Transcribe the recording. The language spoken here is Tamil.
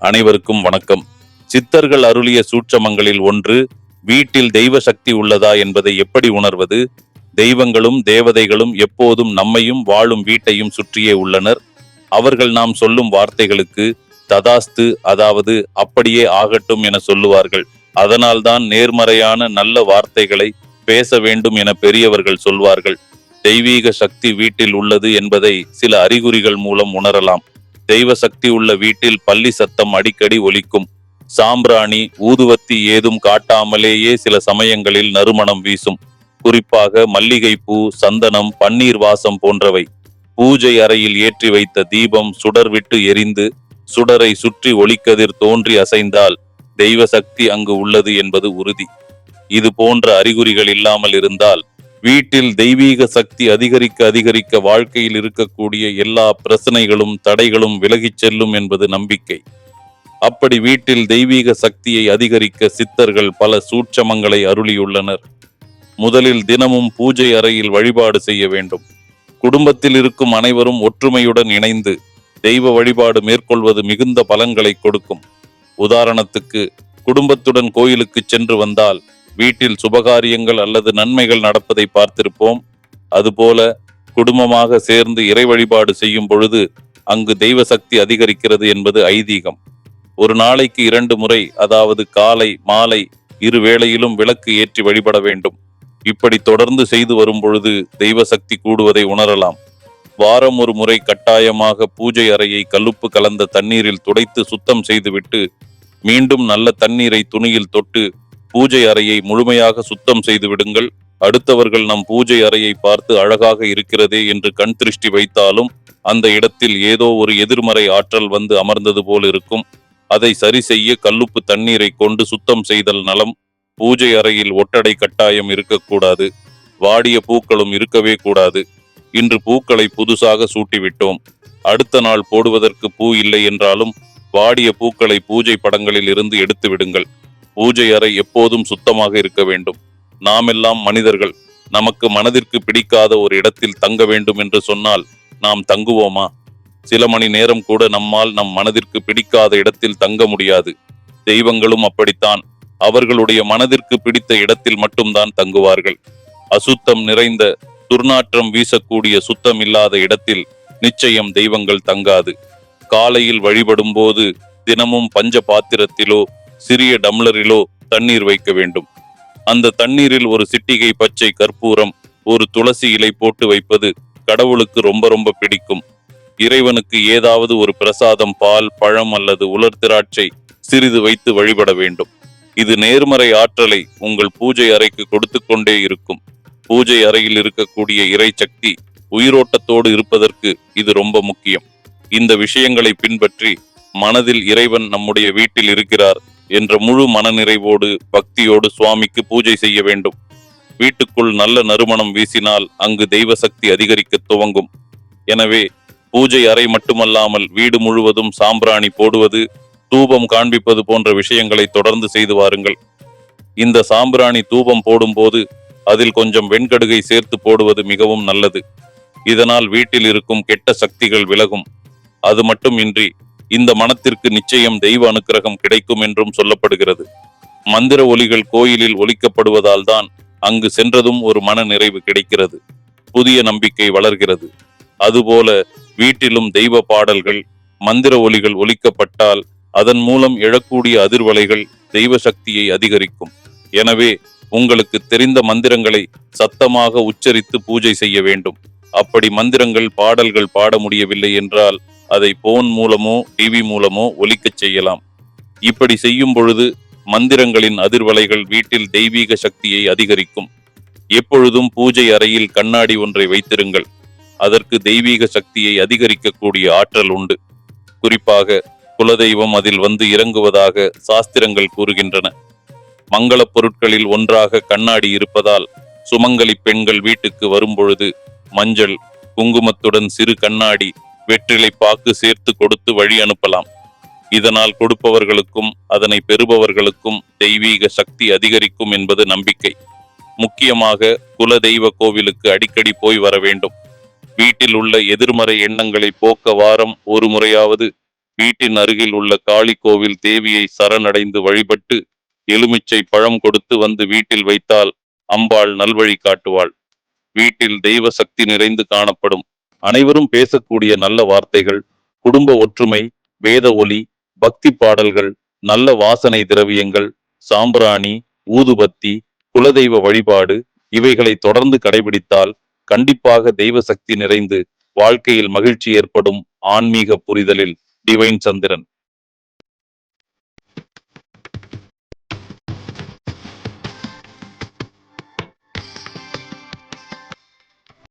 அனைவருக்கும் வணக்கம். சித்தர்கள் அருளிய சூட்சமங்களில் ஒன்று, வீட்டில் தெய்வ சக்தி உள்ளதா என்பதை எப்படி உணர்வது? தெய்வங்களும் தேவதைகளும் எப்போதும் நம்மையும் வாழும் வீட்டையும் சுற்றியே உள்ளனர். அவர்கள் நாம் சொல்லும் வார்த்தைகளுக்கு ததாஸ்து, அதாவது அப்படியே ஆகட்டும் என சொல்லுவார்கள். அதனால்தான் நேர்மறையான நல்ல வார்த்தைகளை பேச வேண்டும் என பெரியவர்கள் சொல்வார்கள். தெய்வீக சக்தி வீட்டில் உள்ளது என்பதை சில அறிகுறிகள் மூலம் உணரலாம். தெய்வ சக்தி உள்ள வீட்டில் பள்ளி சத்தம் அடிக்கடி ஒலிக்கும். சாம்பிராணி, ஊதுவத்தி ஏதும் காட்டாமலேயே சில சமயங்களில் நறுமணம் வீசும். குறிப்பாக மல்லிகைப்பூ, சந்தனம், பன்னீர் வாசம் போன்றவை. பூஜை அறையில் ஏற்றி வைத்த தீபம் சுடர் விட்டு எரிந்து சுடரை சுற்றி ஒளிக்கதிர் தோன்றி அசைந்தால் தெய்வ சக்தி அங்கு உள்ளது என்பது உறுதி. இது போன்ற அறிகுறிகள் இல்லாமல் இருந்தால் வீட்டில் தெய்வீக சக்தி அதிகரிக்க அதிகரிக்க வாழ்க்கையில் இருக்கக்கூடிய எல்லா பிரச்சனைகளும் தடைகளும் விலகிச் செல்லும் என்பது நம்பிக்கை. அப்படி வீட்டில் தெய்வீக சக்தியை அதிகரிக்க சித்தர்கள் பல சூட்சமங்களை அருளியுள்ளனர். முதலில் தினமும் பூஜை அறையில் வழிபாடு செய்ய வேண்டும். குடும்பத்தில் இருக்கும் அனைவரும் ஒற்றுமையுடன் இணைந்து தெய்வ வழிபாடு மேற்கொள்வது மிகுந்த பலன்களை கொடுக்கும். உதாரணத்துக்கு, குடும்பத்துடன் கோயிலுக்கு சென்று வந்தால் வீட்டில் சுபகாரியங்கள் அல்லது நன்மைகள் நடப்பதை பார்த்திருப்போம். அதுபோல குடும்பமாக சேர்ந்து இறை வழிபாடு செய்யும் பொழுது அங்கு தெய்வ சக்தி அதிகரிக்கிறது என்பது ஐதீகம். ஒரு நாளைக்கு 2 முறை, அதாவது காலை மாலை இரு வேளையிலும் விளக்கு ஏற்றி வழிபட வேண்டும். இப்படி தொடர்ந்து செய்து வரும் பொழுது தெய்வ சக்தி கூடுவதை உணரலாம். வாரம் ஒரு முறை கட்டாயமாக பூஜை அறையை கல்லுப்பு கலந்த தண்ணீரில் துடைத்து சுத்தம் செய்துவிட்டு மீண்டும் நல்ல தண்ணீரை துணியில் தொட்டு பூஜை அறையை முழுமையாக சுத்தம் செய்து விடுங்கள். அடுத்தவர்கள் நம் பூஜை அறையை பார்த்து அழகாக இருக்கிறதே என்று கண் திருஷ்டி வைத்தாலும் அந்த இடத்தில் ஏதோ ஒரு எதிர்மறை ஆற்றல் வந்து அமர்ந்தது போல் இருக்கும். அதை சரி செய்ய கல்லுப்பு தண்ணீரை கொண்டு சுத்தம் செய்தல் நலம். பூஜை அறையில் ஒட்டடை கட்டாயம் இருக்கக்கூடாது. வாடிய பூக்களும் இருக்கவே கூடாது. இன்று பூக்களை புதுசாக சூட்டிவிட்டோம், அடுத்த நாள் போடுவதற்கு பூ இல்லை என்றாலும் வாடிய பூக்களை பூஜை படங்களில் இருந்து எடுத்து விடுங்கள். பூஜை அறை எப்போதும் சுத்தமாக இருக்க வேண்டும். நாமெல்லாம் மனிதர்கள். நமக்கு மனதிற்கு பிடிக்காத ஒரு இடத்தில் தங்க வேண்டும் என்று சொன்னால் நாம் தங்குவோமா? சில மணி நேரம் கூட நம்மால் நம் மனதிற்கு பிடிக்காத இடத்தில் தங்க முடியாது. தெய்வங்களும் அப்படித்தான். அவர்களுடைய மனதிற்கு பிடித்த இடத்தில் மட்டும்தான் தங்குவார்கள். அசுத்தம் நிறைந்த, துர்நாற்றம் வீசக்கூடிய, சுத்தம் இல்லாத இடத்தில் நிச்சயம் தெய்வங்கள் தங்காது. காலையில் வழிபடும் போது தினமும் பஞ்ச பாத்திரத்திலோ சிறிய டம்ளரிலோ தண்ணீர் வைக்க வேண்டும். அந்த தண்ணீரில் ஒரு சிட்டிகை பச்சை கற்பூரம், ஒரு துளசி இலை போட்டு வைப்பது கடவுளுக்கு ரொம்ப ரொம்ப பிடிக்கும். இறைவனுக்கு ஏதாவது ஒரு பிரசாதம், பால், பழம் அல்லது உலர் திராட்சை சிறிது வைத்து வழிபட வேண்டும். இது நேர்மறை ஆற்றலை உங்கள் பூஜை அறைக்கு கொடுத்து கொண்டே இருக்கும். பூஜை அறையில் இருக்கக்கூடிய இறை சக்தி உயிரோட்டத்தோடு இருப்பதற்கு இது ரொம்ப முக்கியம். இந்த விஷயங்களை பின்பற்றி மனதில் இறைவன் நம்முடைய வீட்டில் இருக்கிறார் என்ற முழு மனநிறைவோடு பக்தியோடு சுவாமிக்கு பூஜை செய்ய வேண்டும். வீட்டுக்குள் நல்ல நறுமணம் வீசினால் அங்கு தெய்வ சக்தி அதிகரிக்க துவங்கும். எனவே பூஜை அறை மட்டுமல்லாமல் வீடு முழுவதும் சாம்பிராணி போடுவது, தூபம் காண்பிப்பது போன்ற விஷயங்களை தொடர்ந்து செய்து வாருங்கள். இந்த சாம்பிராணி தூபம் போடும்போது அதில் கொஞ்சம் வெண்கடுகை சேர்த்து போடுவது மிகவும் நல்லது. இதனால் வீட்டில் இருக்கும் கெட்ட சக்திகள் விலகும். அது மட்டும் இன்றி இந்த மனத்திற்கு நிச்சயம் தெய்வ அனுக்கிரகம் கிடைக்கும் என்றும் சொல்லப்படுகிறது. மந்திர ஒலிகள் கோயிலில் ஒலிக்கப்படுவதால் தான் அங்கு சென்றதும் ஒரு மன நிறைவு கிடைக்கிறது. புதிய நம்பிக்கை வளர்கிறது. அதுபோல வீட்டிலும் தெய்வ பாடல்கள், மந்திர ஒலிகள் ஒலிக்கப்பட்டால் அதன் மூலம் எழக்கூடிய அதிர்வலைகள் தெய்வ சக்தியை அதிகரிக்கும். எனவே உங்களுக்கு தெரிந்த மந்திரங்களை சத்தமாக உச்சரித்து பூஜை செய்ய வேண்டும். அப்படி மந்திரங்கள், பாடல்கள் பாட முடியவில்லை என்றால் அதை போன் மூலமோ டிவி மூலமோ ஒலிக்கச் செய்யலாம். இப்படி செய்யும் பொழுது மந்திரங்களின் அதிர்வலைகள் வீட்டில் தெய்வீக சக்தியை அதிகரிக்கும். எப்பொழுதும் பூஜை அறையில் கண்ணாடி ஒன்றை வைத்திருங்கள். அதற்கு தெய்வீக சக்தியை அதிகரிக்கக்கூடிய ஆற்றல் உண்டு. குறிப்பாக குலதெய்வம் அதில் வந்து இறங்குவதாக சாஸ்திரங்கள் கூறுகின்றன. மங்கள பொருட்களில் ஒன்றாக கண்ணாடி இருப்பதால் சுமங்கலி பெண்கள் வீட்டுக்கு வரும்பொழுது மஞ்சள், குங்குமத்துடன் சிறு கண்ணாடி, வெற்றிலை பாக்கு சேர்த்து கொடுத்து வழி அனுப்பலாம். இதனால் கொடுப்பவர்களுக்கும் அதனை பெறுபவர்களுக்கும் தெய்வீக சக்தி அதிகரிக்கும் என்பது நம்பிக்கை. முக்கியமாக குல தெய்வ கோவிலுக்கு அடிக்கடி போய் வர வேண்டும். வீட்டில் உள்ள எதிர்மறை எண்ணங்களை போக்க வாரம் ஒரு முறையாவது வீட்டின் அருகில் உள்ள காளி கோவில் தேவியை சரணடைந்து வழிபட்டு எலுமிச்சை பழம் கொடுத்து வந்து வீட்டில் வைத்தால் அம்பாள் நல்வழி காட்டுவாள். வீட்டில் தெய்வ சக்தி நிறைந்து காணப்படும். அனைவரும் பேசக்கூடிய நல்ல வார்த்தைகள், குடும்ப ஒற்றுமை, வேத ஒலி, பக்தி பாடல்கள், நல்ல வாசனை திரவியங்கள், சாம்பிராணி, ஊதுபத்தி, குலதெய்வ வழிபாடு இவைகளை தொடர்ந்து கடைபிடித்தால் கண்டிப்பாக தெய்வ சக்தி நிறைந்து வாழ்க்கையில் மகிழ்ச்சி ஏற்படும். ஆன்மீக புரிதலில் டிவைன் சந்திரன்.